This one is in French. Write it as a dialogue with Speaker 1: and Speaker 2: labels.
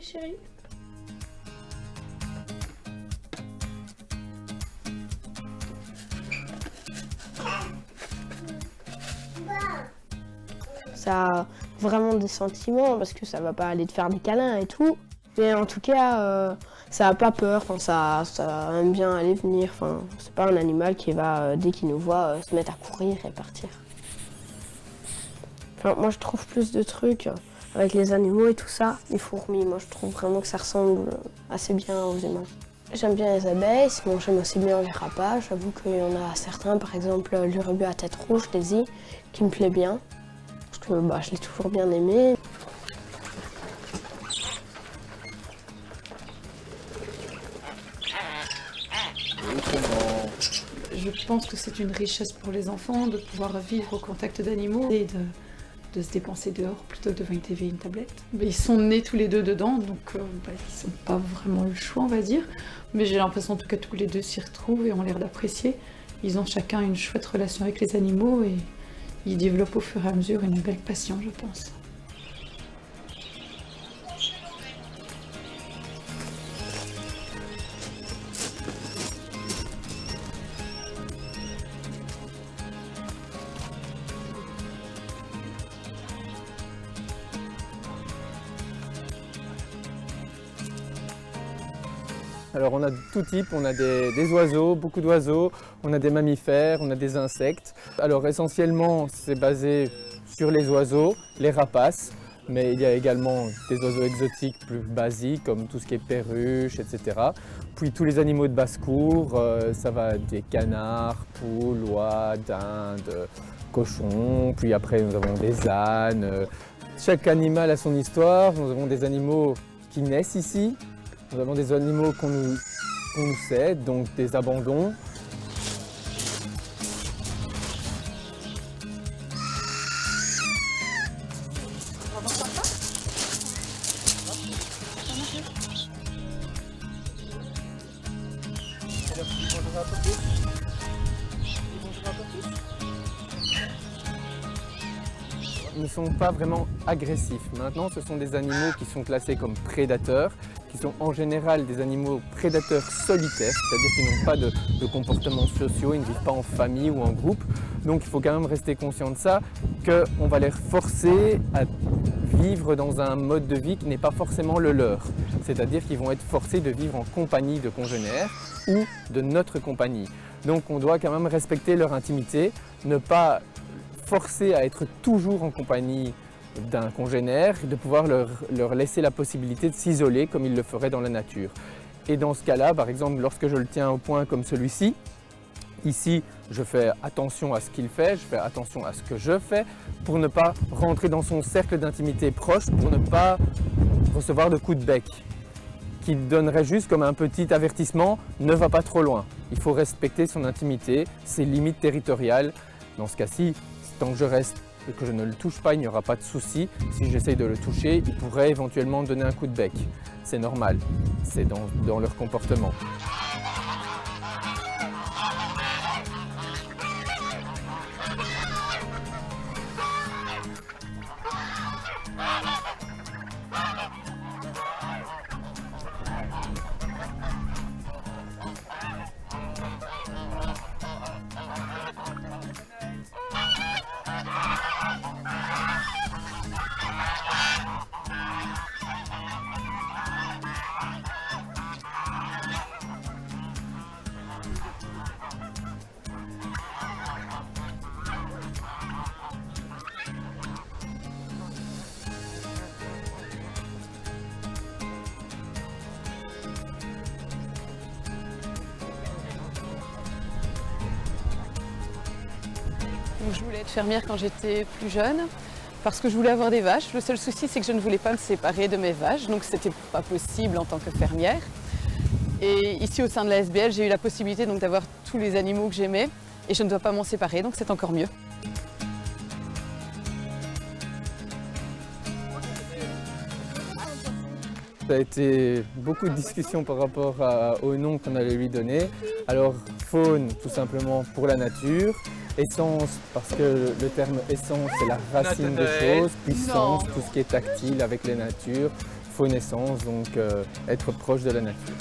Speaker 1: chérie. Ça a vraiment des sentiments parce que ça va pas aller te faire des câlins et tout. Mais en tout cas, ça a pas peur, enfin, ça aime bien aller venir. Enfin, c'est pas un animal qui va, dès qu'il nous voit, se mettre à courir et partir. Enfin, moi je trouve plus de trucs avec les animaux et tout ça, les fourmis. Moi je trouve vraiment que ça ressemble assez bien aux humains. J'aime bien les abeilles, sinon j'aime aussi bien les rapaces. J'avoue qu'il y en a certains, par exemple l'urubus à tête rouge, Daisy, qui me plaît bien. Parce que je l'ai toujours bien aimé.
Speaker 2: Je pense que c'est une richesse pour les enfants de pouvoir vivre au contact d'animaux et de se dépenser dehors plutôt que devant une TV et une tablette. Mais ils sont nés tous les deux dedans, donc ils n'ont pas vraiment le choix, on va dire. Mais j'ai l'impression en tout cas tous les deux s'y retrouvent et ont l'air d'apprécier. Ils ont chacun une chouette relation avec les animaux et ils développent au fur et à mesure une belle passion, je pense.
Speaker 3: Alors on a tout type, on a des oiseaux, beaucoup d'oiseaux, on a des mammifères, on a des insectes. Alors essentiellement c'est basé sur les oiseaux, les rapaces, mais il y a également des oiseaux exotiques plus basiques comme tout ce qui est perruches, etc. Puis tous les animaux de basse-cour, ça va des canards, poules, oies, dindes, cochons, puis après nous avons des ânes. Chaque animal a son histoire, nous avons des animaux qui naissent ici. Nous avons des animaux qu'on nous cède, donc des abandons. Ils ne sont pas vraiment agressifs. Maintenant, ce sont des animaux qui sont classés comme prédateurs, qui sont en général des animaux prédateurs solitaires, c'est-à-dire qu'ils n'ont pas de comportements sociaux, ils ne vivent pas en famille ou en groupe. Donc il faut quand même rester conscient de ça, qu'on va les forcer à vivre dans un mode de vie qui n'est pas forcément le leur. C'est-à-dire qu'ils vont être forcés de vivre en compagnie de congénères ou de notre compagnie. Donc on doit quand même respecter leur intimité, ne pas forcer à être toujours en compagnie d'un congénère, de pouvoir leur laisser la possibilité de s'isoler comme ils le feraient dans la nature. Et dans ce cas-là, par exemple, lorsque je le tiens au point comme celui-ci, ici, je fais attention à ce qu'il fait, je fais attention à ce que je fais, pour ne pas rentrer dans son cercle d'intimité proche, pour ne pas recevoir de coups de bec, qui donnerait juste comme un petit avertissement, ne va pas trop loin. Il faut respecter son intimité, ses limites territoriales. Dans ce cas-ci, tant que je reste et que je ne le touche pas, il n'y aura pas de souci. Si j'essaye de le toucher, il pourrait éventuellement donner un coup de bec. C'est normal, c'est dans leur comportement.
Speaker 2: Donc, je voulais être fermière quand j'étais plus jeune parce que je voulais avoir des vaches. Le seul souci, c'est que je ne voulais pas me séparer de mes vaches, donc c'était pas possible en tant que fermière. Et ici, au sein de la SBL, j'ai eu la possibilité donc d'avoir tous les animaux que j'aimais et je ne dois pas m'en séparer, donc c'est encore mieux.
Speaker 3: Ça a été beaucoup de discussions par rapport au nom qu'on allait lui donner. Alors faune, tout simplement pour la nature. Essence, parce que le terme essence, c'est la racine des choses. Puissance, tout ce qui est tactile avec les natures. faune essence, donc être proche de la nature.